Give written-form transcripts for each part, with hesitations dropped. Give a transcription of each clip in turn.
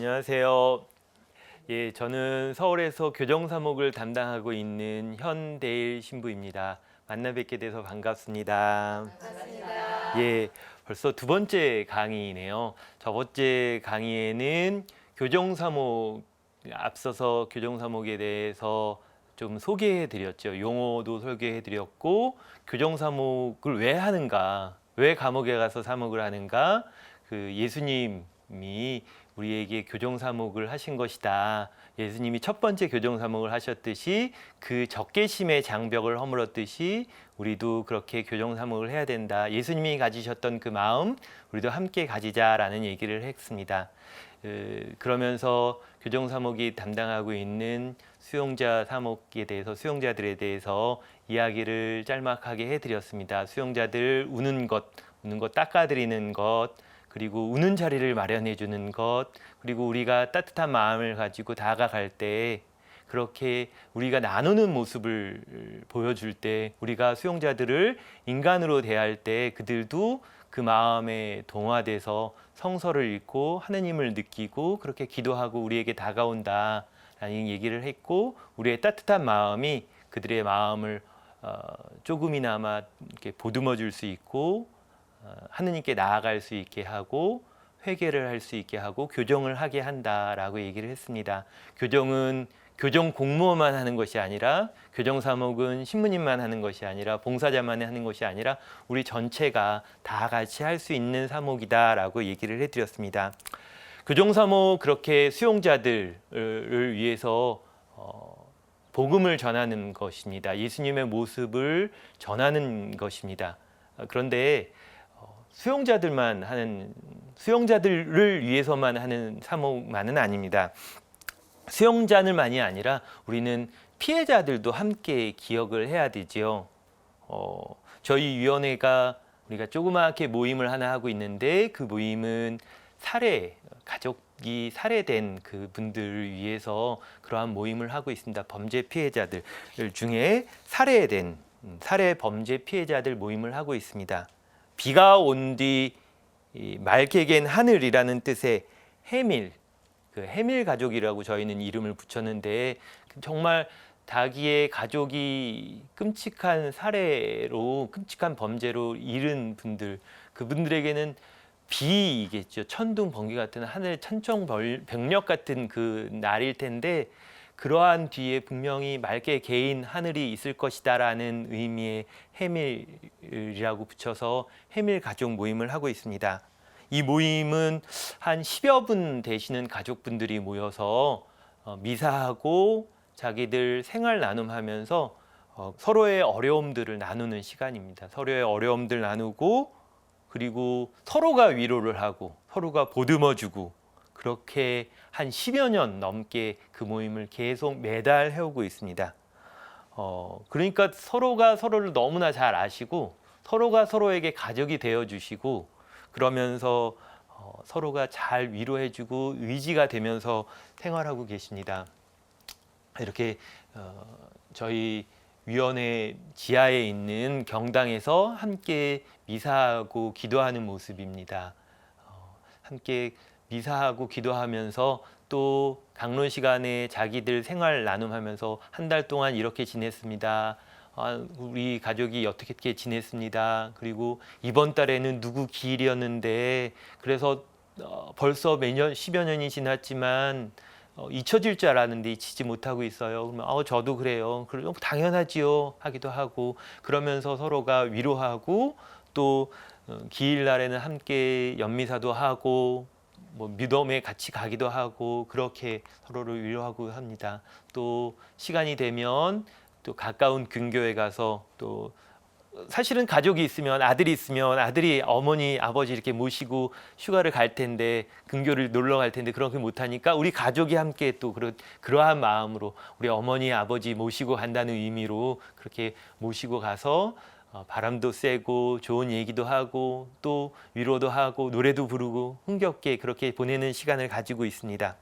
안녕하세요. 예, 저는 서울에서 교정사목을 담당하고 있는 현대일 신부입니다. 만나 뵙게 돼서 반갑습니다. 반갑습니다. 예, 벌써 두 번째 강의네요. 저번째 강의에는 교정사목, 앞서서 교정사목에 대해서 좀 소개해 드렸죠. 용어도 소개해 드렸고, 교정사목을 왜 하는가, 왜 감옥에 가서 사목을 하는가, 그 예수님이 우리에게 교정사목을 하신 것이다. 예수님이 첫 번째 교정사목을 하셨듯이 그 적개심의 장벽을 허물었듯이 우리도 그렇게 교정사목을 해야 된다. 예수님이 가지셨던 그 마음 우리도 함께 가지자라는 얘기를 했습니다. 그러면서 교정사목이 담당하고 있는 수용자 사목에 대해서, 수용자들에 대해서 이야기를 짤막하게 해드렸습니다. 수용자들 우는 것 닦아드리는 것, 그리고 우는 자리를 마련해 주는 것, 그리고 우리가 따뜻한 마음을 가지고 다가갈 때 그렇게 우리가 나누는 모습을 보여줄 때, 우리가 수용자들을 인간으로 대할 때 그들도 그 마음에 동화돼서 성서를 읽고 하느님을 느끼고 그렇게 기도하고 우리에게 다가온다 라는 얘기를 했고, 우리의 따뜻한 마음이 그들의 마음을 조금이나마 이렇게 보듬어 줄 수 있고 하느님께 나아갈 수 있게 하고 회개를 할 수 있게 하고 교정을 하게 한다라고 얘기를 했습니다. 교정은 교정 공무원만 하는 것이 아니라, 교정사목은 신부님만 하는 것이 아니라, 봉사자만 하는 것이 아니라 우리 전체가 다 같이 할 수 있는 사목이다라고 얘기를 해드렸습니다. 교정사목, 그렇게 수용자들을 위해서 복음을 전하는 것입니다. 예수님의 모습을 전하는 것입니다. 그런데 수용자들을 위해서만 하는 사목만은 아닙니다. 수용자들만이 아니라 우리는 피해자들도 함께 기억을 해야 되지요. 저희 위원회가 우리가 조그맣게 모임을 하나 하고 있는데, 그 모임은 가족이 살해된 그 분들을 위해서 그러한 모임을 하고 있습니다. 범죄 피해자들 중에 살해 범죄 피해자들 모임을 하고 있습니다. 비가 온 뒤 맑게 갠 하늘이라는 뜻의 해밀, 그 해밀 가족이라고 저희는 이름을 붙였는데, 정말 자기의 가족이 끔찍한 살해로, 끔찍한 범죄로 잃은 분들, 그분들에게는 비이겠죠. 천둥 번개 같은 하늘 천정병력 같은 그 날일 텐데, 그러한 뒤에 분명히 맑게 개인 하늘이 있을 것이다라는 의미의 해밀이라고 붙여서 해밀 가족 모임을 하고 있습니다. 이 모임은 한 10여 분 되시는 가족분들이 모여서 미사하고 자기들 생활 나눔하면서 서로의 어려움들을 나누는 시간입니다. 서로의 어려움들 나누고, 그리고 서로가 위로를 하고 서로가 보듬어주고, 그렇게 한 10여 년 넘게 그 모임을 계속 매달 해오고 있습니다. 그러니까 서로가 서로를 너무나 잘 아시고 서로가 서로에게 가족이 되어주시고, 그러면서 서로가 잘 위로해주고 의지가 되면서 생활하고 계십니다. 이렇게 저희 위원회 지하에 있는 경당에서 함께 미사하고 기도하는 모습입니다. 함께 미사하고 기도하면서 또 강론 시간에 자기들 생활 나눔하면서 한 달 동안 이렇게 지냈습니다. 우리 가족이 어떻게 지냈습니다. 그리고 이번 달에는 누구 기일이었는데, 그래서 벌써 매년 10여 년이 지났지만 잊혀질 줄 알았는데 잊히지 못하고 있어요. 그러면 저도 그래요. 그럼 당연하지요 하기도 하고, 그러면서 서로가 위로하고, 또 기일날에는 함께 연미사도 하고, 무덤에 같이 가기도 하고, 그렇게 서로를 위로하고 합니다. 또 시간이 되면 또 가까운 근교에 가서, 또 사실은 가족이 있으면, 아들이 있으면 아들이 어머니 아버지 이렇게 모시고 휴가를 갈 텐데, 근교를 놀러 갈 텐데 그렇게 못하니까 우리 가족이 함께 또 그러한 마음으로 우리 어머니 아버지 모시고 간다는 의미로 그렇게 모시고 가서 바람도 쐬고 좋은 얘기도 하고 또 위로도 하고 노래도 부르고 흥겹게 그렇게 보내는 시간을 가지고 있습니다.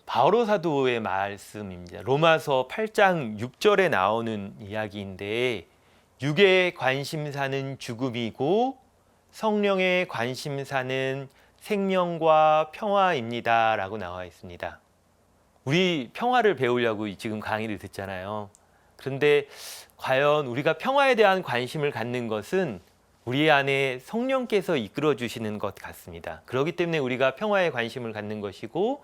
바오로 사도의 말씀입니다. 로마서 8장 6절에 나오는 이야기인데, 육의 관심사는 죽음이고 성령의 관심사는 생명과 평화입니다라고 나와 있습니다. 우리 평화를 배우려고 지금 강의를 듣잖아요. 그런데 과연 우리가 평화에 대한 관심을 갖는 것은 우리 안에 성령께서 이끌어 주시는 것 같습니다. 그렇기 때문에 우리가 평화에 관심을 갖는 것이고,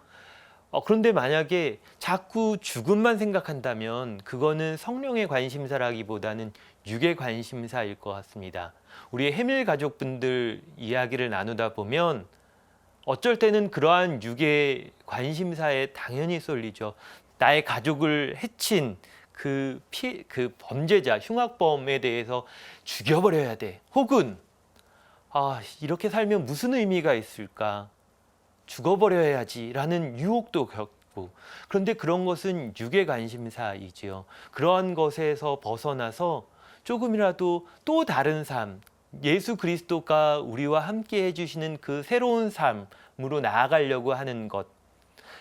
그런데 만약에 자꾸 죽음만 생각한다면 그거는 성령의 관심사라기보다는 육의 관심사일 것 같습니다. 우리 해밀 가족분들 이야기를 나누다 보면 어쩔 때는 그러한 육의 관심사에 당연히 쏠리죠. 나의 가족을 해친 그 범죄자, 흉악범에 대해서 죽여버려야 돼. 혹은 이렇게 살면 무슨 의미가 있을까? 죽어버려야지라는 유혹도 겪고, 그런데 그런 것은 육의 관심사이지요. 그러한 것에서 벗어나서 조금이라도 또 다른 삶, 예수 그리스도가 우리와 함께 해주시는 그 새로운 삶으로 나아가려고 하는 것,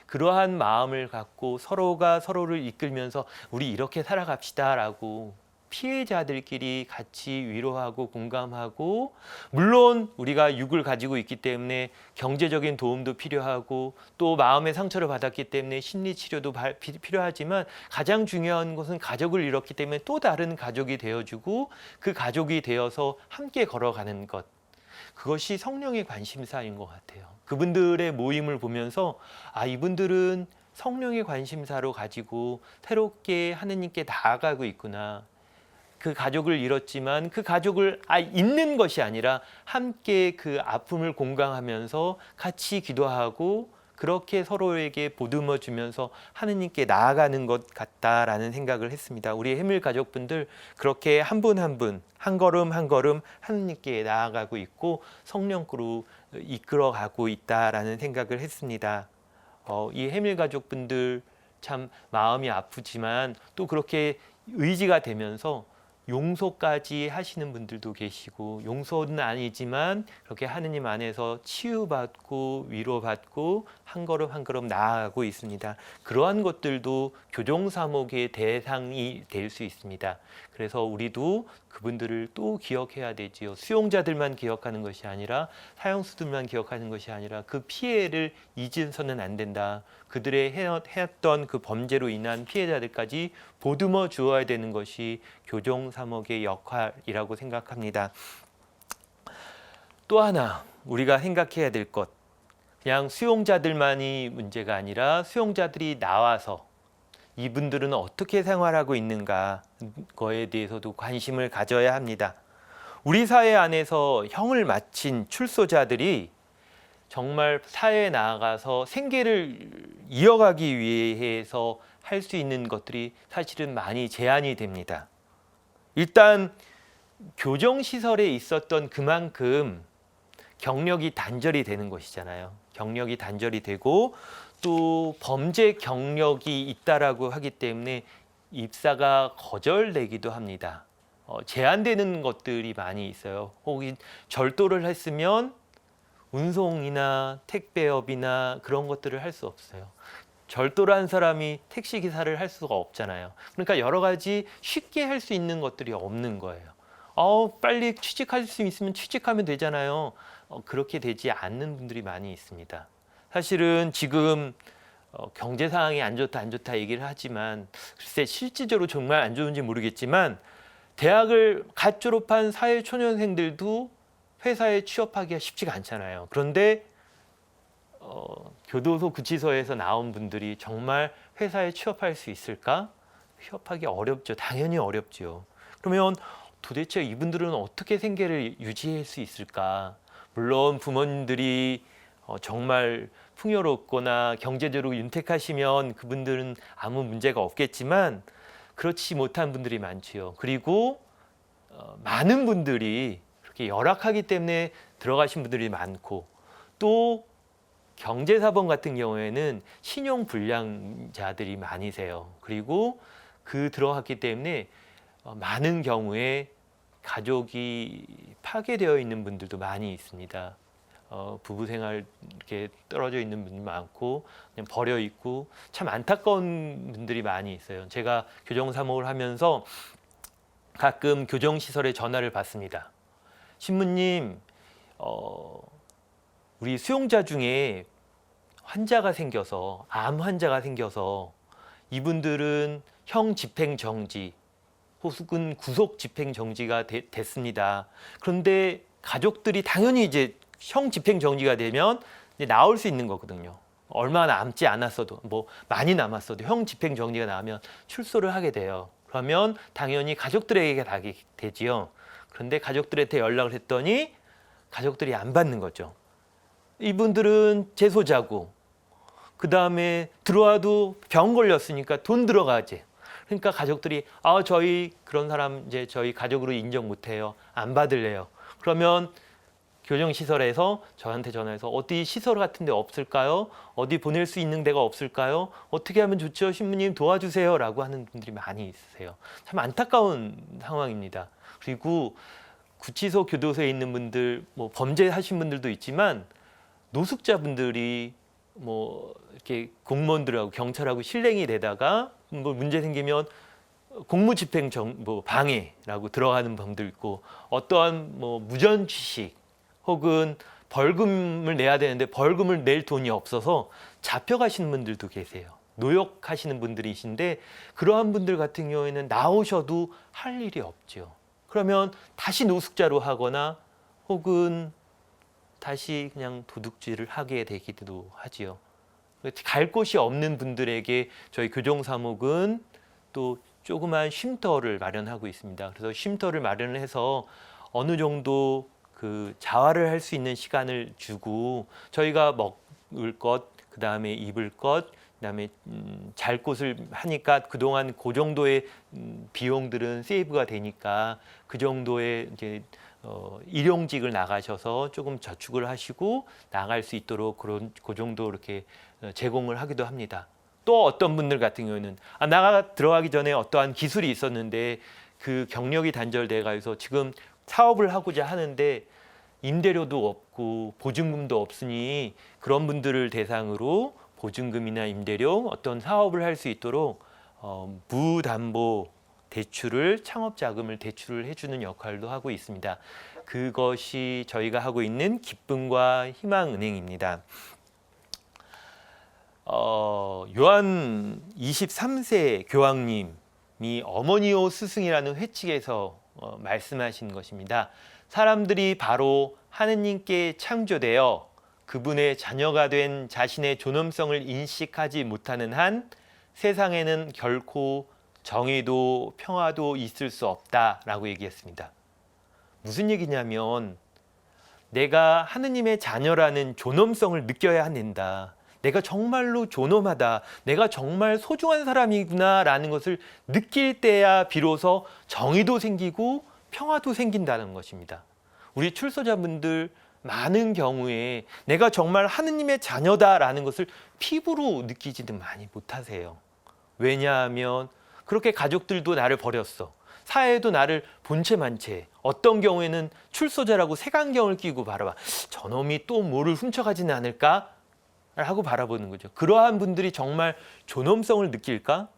그러한 마음을 갖고 서로가 서로를 이끌면서 우리 이렇게 살아갑시다라고 피해자들끼리 같이 위로하고 공감하고, 물론 우리가 육을 가지고 있기 때문에 경제적인 도움도 필요하고 또 마음의 상처를 받았기 때문에 심리 치료도 필요하지만, 가장 중요한 것은 가족을 잃었기 때문에 또 다른 가족이 되어주고 그 가족이 되어서 함께 걸어가는 것, 그것이 성령의 관심사인 것 같아요. 그분들의 모임을 보면서 이분들은 성령의 관심사로 가지고 새롭게 하느님께 나아가고 있구나. 그 가족을 잃었지만 그 가족을 잊는 것이 아니라 함께 그 아픔을 공감하면서 같이 기도하고 그렇게 서로에게 보듬어 주면서 하느님께 나아가는 것 같다라는 생각을 했습니다. 우리 해밀 가족분들 그렇게 한 분 한 분, 한 걸음 한 걸음 하느님께 나아가고 있고 성령으로 이끌어가고 있다라는 생각을 했습니다. 이 해밀 가족분들 참 마음이 아프지만 또 그렇게 의지가 되면서 용서까지 하시는 분들도 계시고, 용서는 아니지만 그렇게 하느님 안에서 치유받고 위로받고 한 걸음 한 걸음 나아가고 있습니다. 그러한 것들도 교종사목의 대상이 될 수 있습니다. 그래서 우리도 그분들을 또 기억해야 되지요. 수용자들만 기억하는 것이 아니라, 사형수들만 기억하는 것이 아니라 그 피해를 잊어서는 안 된다. 그들의 해왔던 그 범죄로 인한 피해자들까지 보듬어 주어야 되는 것이 교종사목의 역할이라고 생각합니다. 또 하나 우리가 생각해야 될 것, 그냥 수용자들만이 문제가 아니라 수용자들이 나와서 이분들은 어떻게 생활하고 있는가 거에 대해서도 관심을 가져야 합니다. 우리 사회 안에서 형을 마친 출소자들이 정말 사회에 나아가서 생계를 이어가기 위해서 할 수 있는 것들이 사실은 많이 제한이 됩니다. 일단 교정시설에 있었던 그만큼 경력이 단절이 되는 것이잖아요. 경력이 단절이 되고 또 범죄 경력이 있다라고 하기 때문에 입사가 거절되기도 합니다. 제한되는 것들이 많이 있어요. 혹은 절도를 했으면 운송이나 택배업이나 그런 것들을 할 수 없어요. 절도를 한 사람이 택시기사를 할 수가 없잖아요. 그러니까 여러 가지 쉽게 할 수 있는 것들이 없는 거예요. 빨리 취직할 수 있으면 취직하면 되잖아요. 그렇게 되지 않는 분들이 많이 있습니다. 사실은 지금 경제 상황이 안 좋다 얘기를 하지만, 글쎄 실질적으로 정말 안 좋은지 모르겠지만 대학을 갓 졸업한 사회초년생들도 회사에 취업하기가 쉽지가 않잖아요. 그런데 교도소 구치소에서 나온 분들이 정말 회사에 취업할 수 있을까? 취업하기 어렵죠. 당연히 어렵죠. 그러면 도대체 이분들은 어떻게 생계를 유지할 수 있을까? 물론 부모님들이 정말 풍요롭거나 경제적으로 윤택하시면 그분들은 아무 문제가 없겠지만 그렇지 못한 분들이 많지요. 그리고 많은 분들이 그렇게 열악하기 때문에 들어가신 분들이 많고, 또 경제사범 같은 경우에는 신용불량자들이 많으세요. 그리고 그 들어갔기 때문에 많은 경우에 가족이 파괴되어 있는 분들도 많이 있습니다. 부부 생활 이렇게 떨어져 있는 분들 많고 그냥 버려 있고 참 안타까운 분들이 많이 있어요. 제가 교정사목을 하면서 가끔 교정시설에 전화를 받습니다. 신부님, 우리 수용자 중에 환자가 생겨서 암 환자가 생겨서 이분들은 형 집행 정지 혹은 구속 집행 정지가 됐습니다. 그런데 가족들이 당연히 이제 형 집행 정지가 되면 이제 나올 수 있는 거거든요. 얼마 남지 않았어도 뭐 많이 남았어도 형 집행 정지가 나면 출소를 하게 돼요. 그러면 당연히 가족들에게 가게 되지요. 그런데 가족들한테 연락을 했더니 가족들이 안 받는 거죠. 이분들은 재소자고 그 다음에 들어와도 병 걸렸으니까 돈 들어가지. 그러니까 가족들이 저희 그런 사람 이제 저희 가족으로 인정 못해요. 안 받을래요. 그러면 교정시설에서 저한테 전화해서 어디 시설 같은 데 없을까요? 어디 보낼 수 있는 데가 없을까요? 어떻게 하면 좋죠? 신부님 도와주세요 라고 하는 분들이 많이 있으세요. 참 안타까운 상황입니다. 그리고 구치소 교도소에 있는 분들 뭐 범죄하신 분들도 있지만 노숙자분들이 뭐 이렇게 공무원들하고 경찰하고 실랭이 되다가 뭐 문제 생기면 공무집행 뭐 방해라고 들어가는 범도 있고 어떠한 뭐 무전취식 혹은 벌금을 내야 되는데 벌금을 낼 돈이 없어서 잡혀가시는 분들도 계세요. 노역하시는 분들이신데 그러한 분들 같은 경우에는 나오셔도 할 일이 없죠. 그러면 다시 노숙자로 하거나 혹은 다시 그냥 도둑질을 하게 되기도 하지요. 갈 곳이 없는 분들에게 저희 교정사목은 또 조그만 쉼터를 마련하고 있습니다. 그래서 쉼터를 마련을 해서 어느 정도 그 자활을 할 수 있는 시간을 주고 저희가 먹을 것, 그 다음에 입을 것, 그 다음에 잘 곳을 하니까 그동안 그 정도의 비용들은 세이브가 되니까 그 정도의 이제 일용직을 나가셔서 조금 저축을 하시고 나갈 수 있도록 그 정도 이렇게 제공을 하기도 합니다. 또 어떤 분들 같은 경우는 나가 들어가기 전에 어떠한 기술이 있었는데 그 경력이 단절돼 가서 지금 사업을 하고자 하는데 임대료도 없고 보증금도 없으니 그런 분들을 대상으로 보증금이나 임대료 어떤 사업을 할 수 있도록 무담보 대출을 창업 자금을 대출을 해주는 역할도 하고 있습니다. 그것이 저희가 하고 있는 기쁨과 희망은행입니다. 요한 23세 교황님이 어머니오 스승이라는 회칙에서 말씀하신 것입니다. 사람들이 바로 하느님께 창조되어 그분의 자녀가 된 자신의 존엄성을 인식하지 못하는 한 세상에는 결코 정의도 평화도 있을 수 없다라고 얘기했습니다. 무슨 얘기냐면 내가 하느님의 자녀라는 존엄성을 느껴야 한다. 내가 정말로 존엄하다. 내가 정말 소중한 사람이구나라는 것을 느낄 때야 비로소 정의도 생기고 평화도 생긴다는 것입니다. 우리 출소자분들 많은 경우에 내가 정말 하느님의 자녀다라는 것을 피부로 느끼지는 많이 못하세요. 왜냐하면 그렇게 가족들도 나를 버렸어. 사회도 나를 본체만 채. 어떤 경우에는 출소자라고 색안경을 끼고 바라봐. 저놈이 또 뭐를 훔쳐가지는 않을까? 하고 바라보는 거죠. 그러한 분들이 정말 존엄성을 느낄까?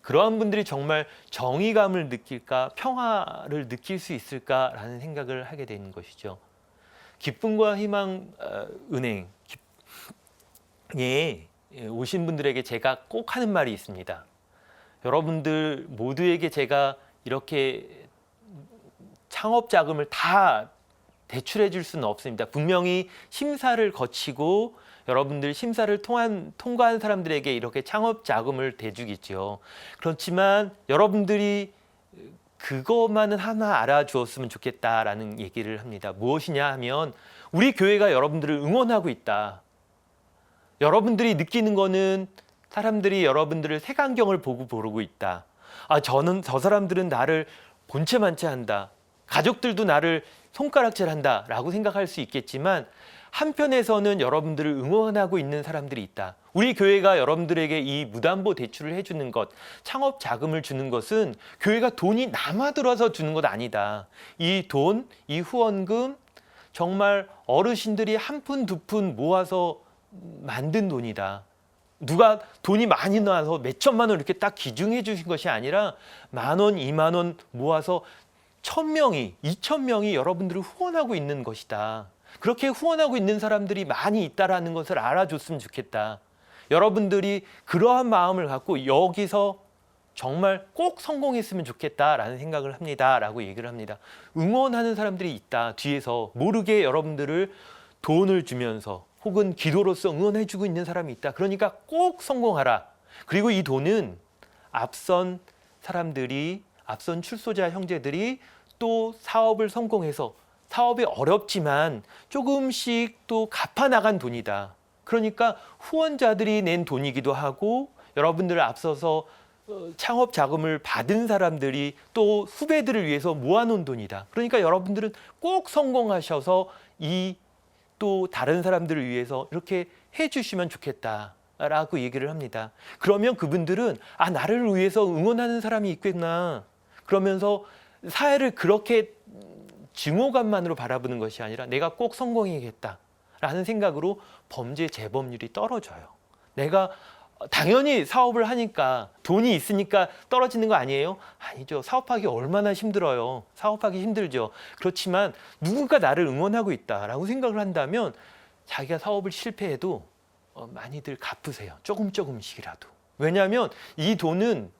그러한 분들이 정말 정의감을 느낄까? 평화를 느낄 수 있을까라는 생각을 하게 되는 것이죠. 기쁨과 희망 은행에 오신 분들에게 제가 꼭 하는 말이 있습니다. 여러분들 모두에게 제가 이렇게 창업 자금을 다 대출해 줄 수는 없습니다. 분명히 심사를 거치고 여러분들 심사를 통과한 사람들에게 이렇게 창업 자금을 대주겠죠. 그렇지만 여러분들이 그것만은 하나 알아주었으면 좋겠다라는 얘기를 합니다. 무엇이냐 하면 우리 교회가 여러분들을 응원하고 있다. 여러분들이 느끼는 거는 사람들이 여러분들을 색안경을 보고 부르고 있다. 저 사람들은 나를 본체만치 한다. 가족들도 나를 손가락질한다 라고 생각할 수 있겠지만 한편에서는 여러분들을 응원하고 있는 사람들이 있다. 우리 교회가 여러분들에게 이 무담보 대출을 해주는 것, 창업 자금을 주는 것은 교회가 돈이 남아들어서 주는 것 아니다. 이 돈, 이 후원금 정말 어르신들이 한 푼, 두 푼 모아서 만든 돈이다. 누가 돈이 많이 나와서 몇 천만 원 이렇게 딱 기증해 주신 것이 아니라 10,000원, 20,000원 모아서 1,000명이, 2,000명이 여러분들을 후원하고 있는 것이다. 그렇게 후원하고 있는 사람들이 많이 있다라는 것을 알아줬으면 좋겠다. 여러분들이 그러한 마음을 갖고 여기서 정말 꼭 성공했으면 좋겠다라는 생각을 합니다. 라고 얘기를 합니다. 응원하는 사람들이 있다. 뒤에서 모르게 여러분들을 돈을 주면서 혹은 기도로서 응원해주고 있는 사람이 있다. 그러니까 꼭 성공하라. 그리고 이 돈은 앞선 사람들이, 앞선 출소자 형제들이 또 사업을 성공해서 사업이 어렵지만 조금씩 또 갚아나간 돈이다. 그러니까 후원자들이 낸 돈이기도 하고 여러분들을 앞서서 창업 자금을 받은 사람들이 또 후배들을 위해서 모아놓은 돈이다. 그러니까 여러분들은 꼭 성공하셔서 이 또 다른 사람들을 위해서 이렇게 해주시면 좋겠다라고 얘기를 합니다. 그러면 그분들은 나를 위해서 응원하는 사람이 있겠구나. 그러면서 사회를 그렇게 증오감만으로 바라보는 것이 아니라 내가 꼭 성공해야겠다라는 생각으로 범죄 재범률이 떨어져요. 내가 당연히 사업을 하니까 돈이 있으니까 떨어지는 거 아니에요? 아니죠. 사업하기 얼마나 힘들어요. 사업하기 힘들죠. 그렇지만 누군가 나를 응원하고 있다라고 생각을 한다면 자기가 사업을 실패해도 많이들 갚으세요. 조금씩이라도. 왜냐하면 이 돈은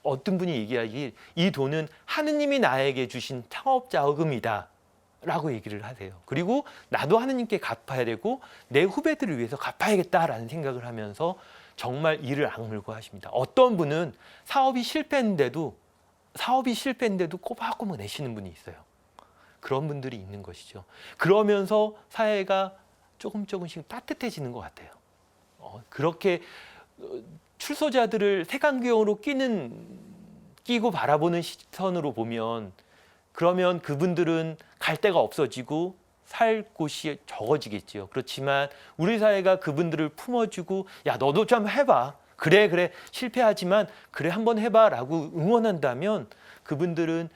어떤 분이 얘기하길 이 돈은 하느님이 나에게 주신 창업 자금이다. 라고 얘기를 하세요. 그리고 나도 하느님께 갚아야 되고 내 후배들을 위해서 갚아야겠다라는 생각을 하면서 정말 이를 악물고 하십니다. 어떤 분은 사업이 실패했는데도 꼬박꼬박 내시는 분이 있어요. 그런 분들이 있는 것이죠. 그러면서 사회가 조금씩 따뜻해지는 것 같아요. 그렇게 출소자들을 색안경으로 끼고 바라보는 시선으로 보면 그러면 그분들은 갈 데가 없어지고 살 곳이 적어지겠지요. 그렇지만 우리 사회가 그분들을 품어주고 야 너도 좀 해봐. 그래 실패하지만 그래 한번 해봐 라고 응원한다면 그분들은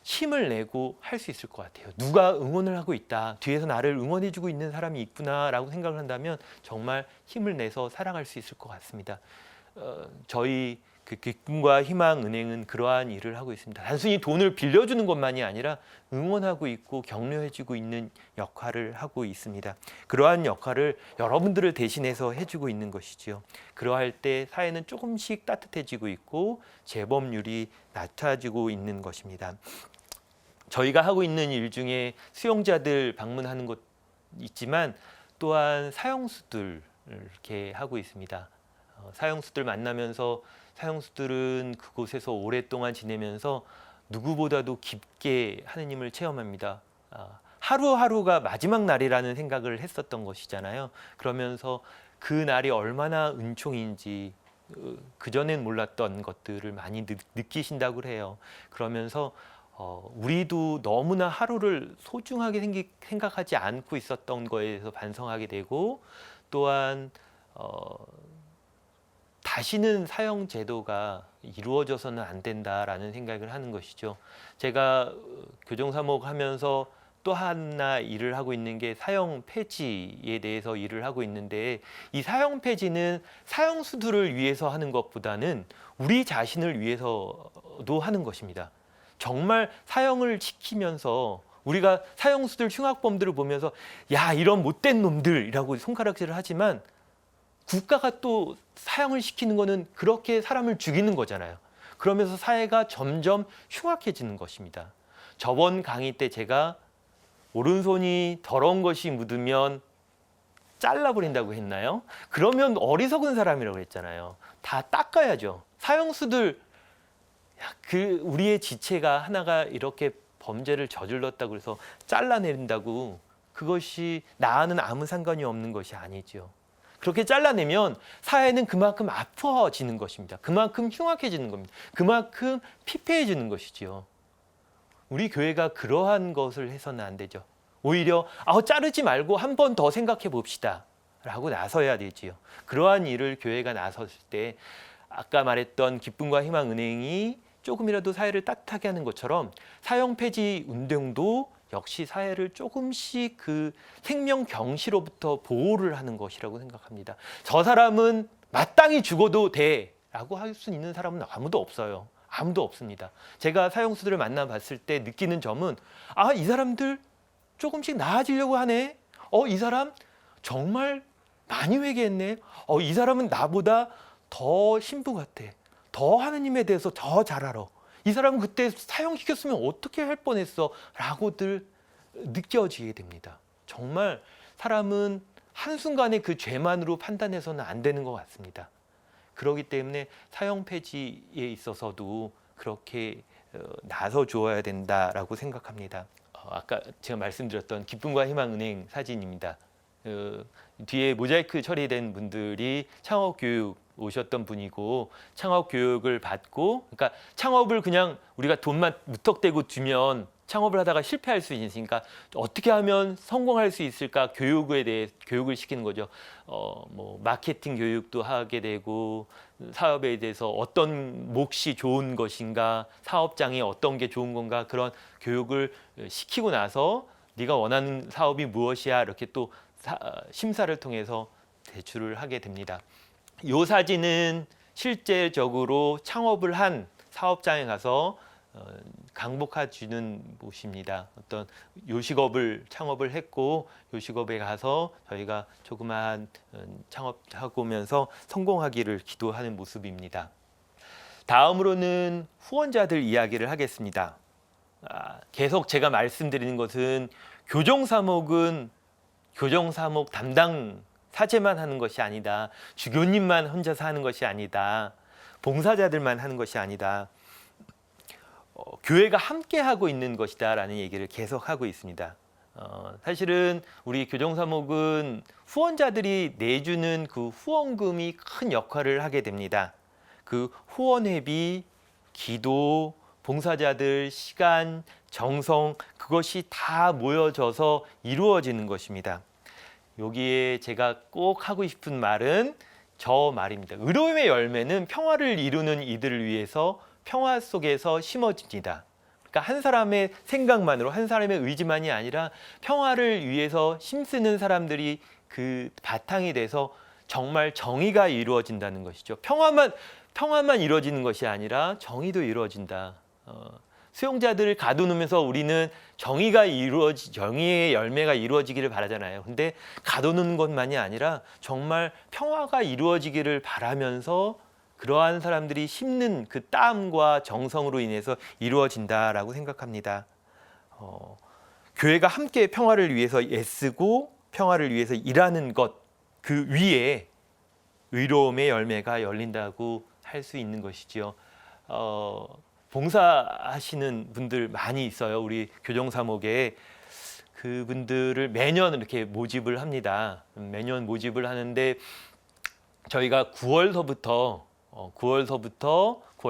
힘을 내고 할 수 있을 것 같아요. 누가 응원을 하고 있다. 뒤에서 나를 응원해주고 있는 사람이 있구나 라고 생각을 한다면 정말 힘을 내서 살아갈 수 있을 것 같습니다. 저희 그 기쁨과 희망 은행은 그러한 일을 하고 있습니다. 단순히 돈을 빌려주는 것만이 아니라 응원하고 있고 격려해주고 있는 역할을 하고 있습니다. 그러한 역할을 여러분들을 대신해서 해주고 있는 것이지요. 그러할 때 사회는 조금씩 따뜻해지고 있고 재범률이 낮아지고 있는 것입니다. 저희가 하고 있는 일 중에 수용자들 방문하는 것 있지만 또한 사형수들 이렇게 하고 있습니다. 사형수들 만나면서 사형수들은 그곳에서 오랫동안 지내면서 누구보다도 깊게 하느님을 체험합니다. 하루하루가 마지막 날이라는 생각을 했었던 것이잖아요. 그러면서 그 날이 얼마나 은총인지 그전엔 몰랐던 것들을 많이 느끼신다고 해요. 그러면서 우리도 너무나 하루를 소중하게 생각하지 않고 있었던 거에 대해서 반성하게 되고 또한 다시는 사형 제도가 이루어져서는 안 된다라는 생각을 하는 것이죠. 제가 교정사목 하면서 또 하나 일을 하고 있는 게 사형 폐지에 대해서 일을 하고 있는데 이 사형 폐지는 사형수들을 위해서 하는 것보다는 우리 자신을 위해서도 하는 것입니다. 정말 사형을 시키면서 우리가 사형수들 흉악범들을 보면서 야 이런 못된 놈들이라고 손가락질을 하지만 국가가 또 사형을 시키는 거는 그렇게 사람을 죽이는 거잖아요. 그러면서 사회가 점점 흉악해지는 것입니다. 저번 강의 때 제가 오른손이 더러운 것이 묻으면 잘라버린다고 했나요? 그러면 어리석은 사람이라고 했잖아요. 다 닦아야죠. 사형수들 우리의 지체가 하나가 이렇게 범죄를 저질렀다고 해서 잘라낸다고 그것이 나와는 아무 상관이 없는 것이 아니죠. 그렇게 잘라내면 사회는 그만큼 아파지는 것입니다. 그만큼 흉악해지는 겁니다. 그만큼 피폐해지는 것이지요. 우리 교회가 그러한 것을 해서는 안 되죠. 오히려 자르지 말고 한 번 더 생각해 봅시다 라고 나서야 되지요. 그러한 일을 교회가 나섰을 때 아까 말했던 기쁨과 희망 은행이 조금이라도 사회를 따뜻하게 하는 것처럼 사형 폐지 운동도 역시 사회를 조금씩 그 생명 경시로부터 보호를 하는 것이라고 생각합니다. 저 사람은 마땅히 죽어도 돼라고 할 수 있는 사람은 아무도 없어요. 아무도 없습니다. 제가 사형수들을 만나봤을 때 느끼는 점은 이 사람들 조금씩 나아지려고 하네. 이 사람 정말 많이 회개했네. 이 사람은 나보다 더 신부 같아. 더 하느님에 대해서 더 잘 알아. 이 사람은 그때 사형시켰으면 어떻게 할 뻔했어 라고들 느껴지게 됩니다. 정말 사람은 한순간에 그 죄만으로 판단해서는 안 되는 것 같습니다. 그렇기 때문에 사형 폐지에 있어서도 그렇게 나서 주어야 된다라고 생각합니다. 아까 제가 말씀드렸던 기쁨과 희망은행 사진입니다. 뒤에 모자이크 처리된 분들이 창업교육 오셨던 분이고 창업교육을 받고, 그러니까 창업을 그냥 우리가 돈만 무턱대고 주면 창업을 하다가 실패할 수 있으니까 어떻게 하면 성공할 수 있을까 교육에 대해 교육을 시키는 거죠. 뭐 마케팅 교육도 하게 되고 사업에 대해서 어떤 몫이 좋은 것인가, 사업장이 어떤 게 좋은 건가, 그런 교육을 시키고 나서 네가 원하는 사업이 무엇이야 이렇게 또 심사를 통해서 제출을 하게 됩니다. 이 사진은 실제적으로 창업을 한 사업장에 가서 강복해 주는 곳입니다. 어떤 요식업을 창업을 했고 요식업에 가서 저희가 조그마한 창업하면서 성공하기를 기도하는 모습입니다. 다음으로는 후원자들 이야기를 하겠습니다. 계속 제가 말씀드리는 것은 교정사목은 교정사목 담당 사제만 하는 것이 아니다. 주교님만 혼자서 하는 것이 아니다. 봉사자들만 하는 것이 아니다. 교회가 함께 하고 있는 것이다 라는 얘기를 계속 하고 있습니다. 사실은 우리 교정사목은 후원자들이 내주는 그 후원금이 큰 역할을 하게 됩니다. 그 후원회비, 기도, 봉사자들 시간, 정성, 그것이 다 모여져서 이루어지는 것입니다. 여기에 제가 꼭 하고 싶은 말은 저 말입니다. 의로움의 열매는 평화를 이루는 이들을 위해서 평화 속에서 심어집니다. 그러니까 한 사람의 생각만으로, 한 사람의 의지만이 아니라 평화를 위해서 힘쓰는 사람들이 그 바탕이 돼서 정말 정의가 이루어진다는 것이죠. 평화만 이루어지는 것이 아니라 정의도 이루어진다. 수용자들을 가두면서 우리는 정의의 열매가 이루어지기를 바라잖아요. 근데 가두는 것만이 아니라 정말 평화가 이루어지기를 바라면서 그러한 사람들이 심는 그 땀과 정성으로 인해서 이루어진다라고 생각합니다. 교회가 함께 평화를 위해서 애쓰고 평화를 위해서 일하는 것, 그 위에 의로움의 열매가 열린다고 할 수 있는 것이지요. 봉사하시는 분들 많이 있어요. 우리 교정사목에 그분들을 매년 이렇게 모집을 합니다. 매년 모집을 하는데 저희가 9월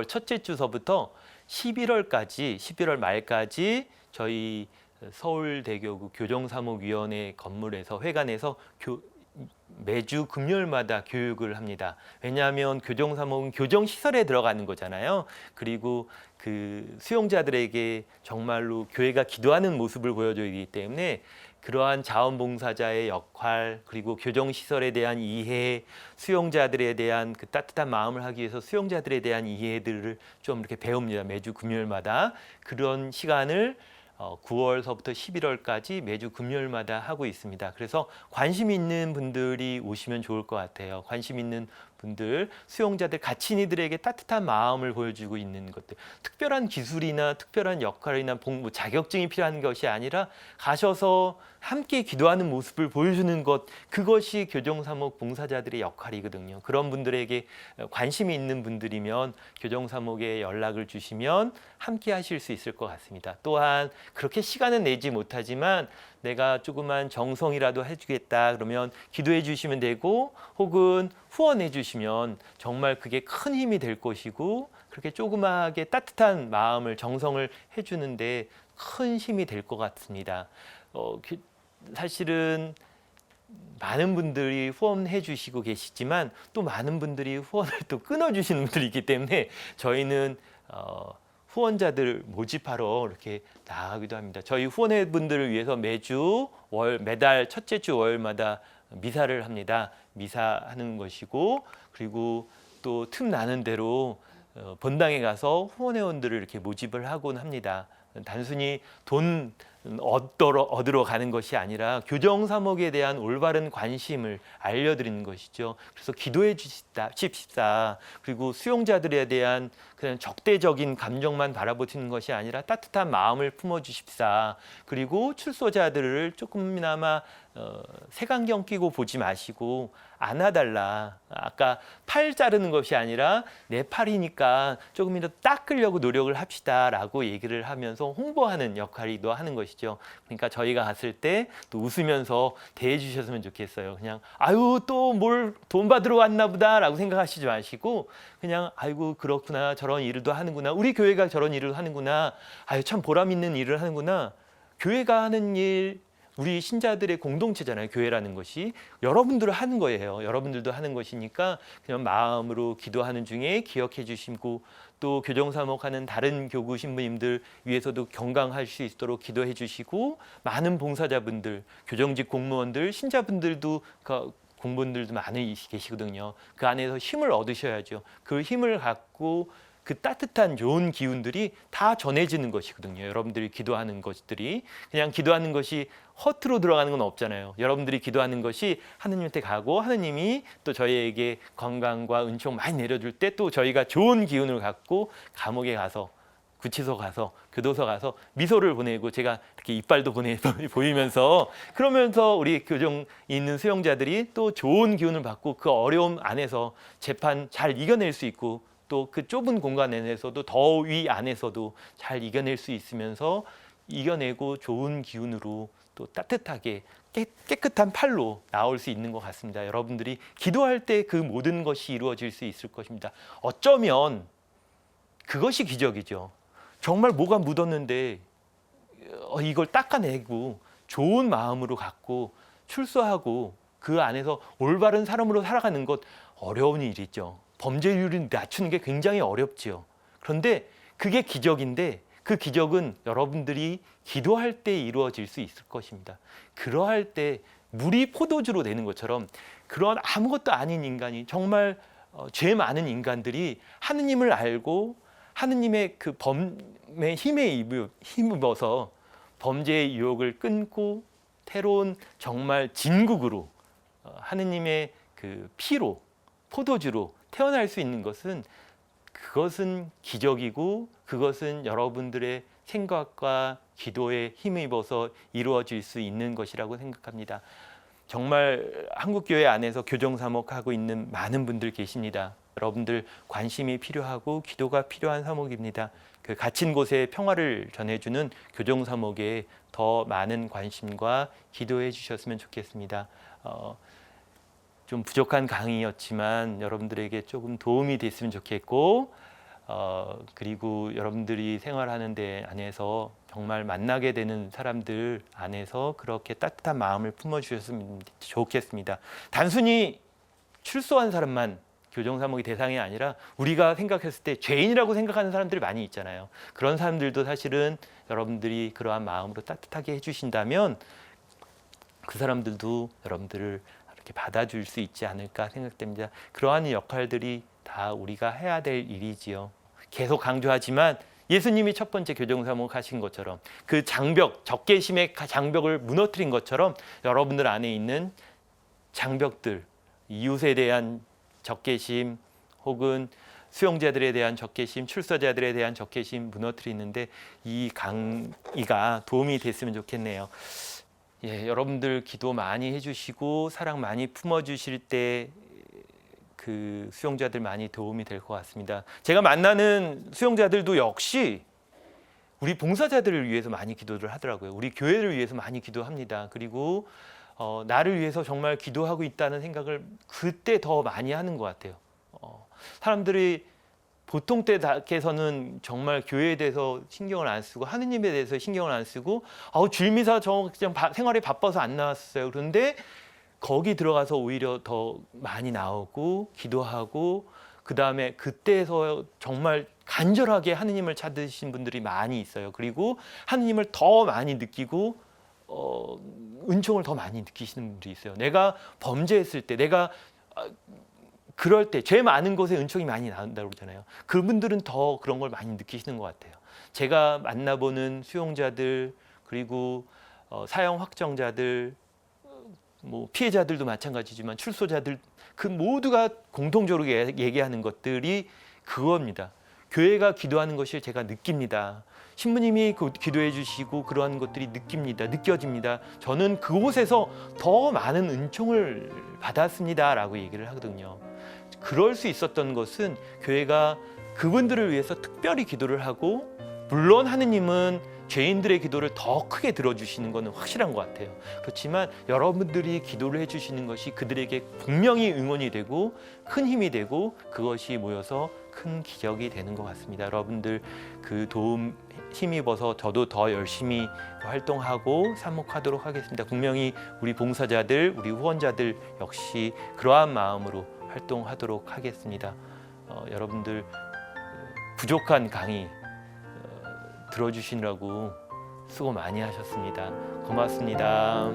첫째 주서부터 11월 말까지 저희 서울대교구 교정사목위원회 건물에서 회관에서 매주 금요일마다 교육을 합니다. 왜냐하면 교정사목은 교정시설에 들어가는 거잖아요. 그리고 그 수용자들에게 정말로 교회가 기도하는 모습을 보여줘야 하기 때문에 그러한 자원봉사자의 역할, 그리고 교정시설에 대한 이해, 수용자들에 대한 그 따뜻한 마음을 하기 위해서 수용자들에 대한 이해들을 좀 이렇게 배웁니다. 매주 금요일마다. 그런 시간을 9월서부터 11월까지 매주 금요일마다 하고 있습니다. 그래서 관심 있는 분들이 오시면 좋을 것 같아요. 관심 있는 분들, 수용자들, 가치니들에게 따뜻한 마음을 보여주고 있는 것들, 특별한 기술이나 특별한 역할이나 자격증이 필요한 것이 아니라 가셔서 함께 기도하는 모습을 보여주는 것, 그것이 교정사목 봉사자들의 역할이거든요. 그런 분들에게 관심이 있는 분들이면 교정사목에 연락을 주시면 함께 하실 수 있을 것 같습니다. 또한 그렇게 시간은 내지 못하지만 내가 조그만 정성이라도 해주겠다 그러면 기도해 주시면 되고, 혹은 후원해 주시면 정말 그게 큰 힘이 될 것이고, 그렇게 조그마하게 따뜻한 마음을, 정성을 해주는데 큰 힘이 될 것 같습니다. 사실은 많은 분들이 후원해 주시고 계시지만 또 많은 분들이 후원을 또 끊어 주시는 분들이 있기 때문에 저희는 후원자들 모집하러 이렇게 나가기도 합니다. 저희 후원회분들을 위해서 매달 첫째 주 월요일마다 미사를 합니다. 미사하는 것이고, 그리고 또 틈 나는 대로 본당에 가서 후원회원들을 이렇게 모집을 하곤 합니다. 단순히 돈 얻으러 가는 것이 아니라 교정 사목에 대한 올바른 관심을 알려드리는 것이죠. 그래서 기도해 주십시다. 그리고 수용자들에 대한 그냥 적대적인 감정만 바라보시는 것이 아니라 따뜻한 마음을 품어 주십시다. 그리고 출소자들을 조금이나마 색안경 끼고 보지 마시고 안아달라. 아까 팔 자르는 것이 아니라 내 팔이니까 조금이라도 닦으려고 노력을 합시다라고 얘기를 하면서 홍보하는 역할이도 하는 것이죠. 그러니까 저희가 갔을 때 또 웃으면서 대해 주셨으면 좋겠어요. 그냥 아유 또 뭘 돈 받으러 왔나 보다라고 생각하시지 마시고 그냥 아이고 그렇구나, 저런 일도 하는구나, 우리 교회가 저런 일을 하는구나, 아유 참 보람 있는 일을 하는구나. 교회가 하는 일, 우리 신자들의 공동체잖아요. 교회라는 것이 여러분들을 하는 거예요. 여러분들도 하는 것이니까 그냥 마음으로 기도하는 중에 기억해 주시고, 또 교정사목하는 다른 교구 신부님들 위해서도 경강할 수 있도록 기도해 주시고, 많은 봉사자분들, 교정직 공무원들, 신자분들도 공무원들도 많이 계시거든요. 그 안에서 힘을 얻으셔야죠. 그 힘을 갖고 그 따뜻한 좋은 기운들이 다 전해지는 것이거든요. 여러분들이 기도하는 것들이 그냥 기도하는 것이 허투루 들어가는 건 없잖아요. 여러분들이 기도하는 것이 하느님한테 가고, 하느님이 또 저희에게 건강과 은총 많이 내려줄 때 또 저희가 좋은 기운을 갖고 감옥에 가서, 구치소 가서, 교도소 가서 미소를 보내고, 제가 이렇게 이빨도 보이면서, 그러면서 우리 교정에 있는 수용자들이 또 좋은 기운을 받고 그 어려움 안에서 재판 잘 이겨낼 수 있고, 또 그 좁은 공간 안에서도 더위 안에서도 잘 이겨낼 수 있으면서 이겨내고 좋은 기운으로 또 따뜻하게 깨끗한 팔로 나올 수 있는 것 같습니다. 여러분들이 기도할 때 그 모든 것이 이루어질 수 있을 것입니다. 어쩌면 그것이 기적이죠. 정말 뭐가 묻었는데 이걸 닦아내고 좋은 마음으로 갖고 출소하고 그 안에서 올바른 사람으로 살아가는 것, 어려운 일이죠. 범죄율을 낮추는 게 굉장히 어렵지요. 그런데 그게 기적인데, 그 기적은 여러분들이 기도할 때 이루어질 수 있을 것입니다. 그러할 때 물이 포도주로 되는 것처럼, 그런 아무것도 아닌 인간이, 정말 죄 많은 인간들이 하느님을 알고 하느님의 그 범의 힘에 힘입어서 범죄의 유혹을 끊고 새로운 정말 진국으로 하느님의 그 피로, 포도주로 태어날 수 있는 것은, 그것은 기적이고, 그것은 여러분들의 생각과 기도에 힘입어서 이루어질 수 있는 것이라고 생각합니다. 정말 한국교회 안에서 교정사목하고 있는 많은 분들 계십니다. 여러분들 관심이 필요하고 기도가 필요한 사목입니다. 그 갇힌 곳에 평화를 전해주는 교정사목에 더 많은 관심과 기도해 주셨으면 좋겠습니다. 좀 부족한 강의였지만 여러분들에게 조금 도움이 됐으면 좋겠고, 그리고 여러분들이 생활하는 데 안에서 정말 만나게 되는 사람들 안에서 그렇게 따뜻한 마음을 품어주셨으면 좋겠습니다. 단순히 출소한 사람만 교정사목의 대상이 아니라, 우리가 생각했을 때 죄인이라고 생각하는 사람들이 많이 있잖아요. 그런 사람들도 사실은 여러분들이 그러한 마음으로 따뜻하게 해주신다면 그 사람들도 여러분들을 이렇게 받아줄 수 있지 않을까 생각됩니다. 그러한 역할들이 다 우리가 해야 될 일이지요. 계속 강조하지만 예수님이 첫 번째 교정사목 하신 것처럼, 그 장벽, 적개심의 장벽을 무너뜨린 것처럼 여러분들 안에 있는 장벽들, 이웃에 대한 적개심, 혹은 수용자들에 대한 적개심, 출소자들에 대한 적개심 무너뜨리는데 이 강의가 도움이 됐으면 좋겠네요. 예, 여러분들 기도 많이 해주시고 사랑 많이 품어주실 때 그 수용자들 많이 도움이 될 것 같습니다. 제가 만나는 수용자들도 역시 우리 봉사자들을 위해서 많이 기도를 하더라고요. 우리 교회를 위해서 많이 기도합니다. 그리고 나를 위해서 정말 기도하고 있다는 생각을 그때 더 많이 하는 것 같아요. 사람들이 보통 때께서는 정말 교회에 대해서 신경을 안 쓰고 하느님에 대해서 신경을 안 쓰고, 주일미사 저 그냥 생활이 바빠서 안 나왔어요. 그런데 거기 들어가서 오히려 더 많이 나오고 기도하고, 그 다음에 그때에서 정말 간절하게 하느님을 찾으신 분들이 많이 있어요. 그리고 하느님을 더 많이 느끼고 은총을 더 많이 느끼시는 분들이 있어요. 내가 범죄했을 때, 내가 그럴 때 죄 많은 곳에 은총이 많이 나온다고 그러잖아요. 그분들은 더 그런 걸 많이 느끼시는 것 같아요. 제가 만나보는 수용자들, 그리고 사형 확정자들, 뭐 피해자들도 마찬가지지만 출소자들 그 모두가 공통적으로 얘기하는 것들이 그겁니다. 교회가 기도하는 것을 제가 느낍니다. 신부님이 기도해 주시고 그러한 것들이 느껴집니다. 저는 그곳에서 더 많은 은총을 받았습니다 라고 얘기를 하거든요. 그럴 수 있었던 것은 교회가 그분들을 위해서 특별히 기도를 하고, 물론 하느님은 죄인들의 기도를 더 크게 들어주시는 것은 확실한 것 같아요. 그렇지만 여러분들이 기도를 해주시는 것이 그들에게 분명히 응원이 되고 큰 힘이 되고, 그것이 모여서 큰 기적이 되는 것 같습니다. 여러분들 그 도움 힘입어서 저도 더 열심히 활동하고 삽목하도록 하겠습니다. 분명히 우리 봉사자들, 우리 후원자들 역시 그러한 마음으로 활동하도록 하겠습니다. 여러분들 부족한 강의 들어주시느라고 수고 많이 하셨습니다. 고맙습니다.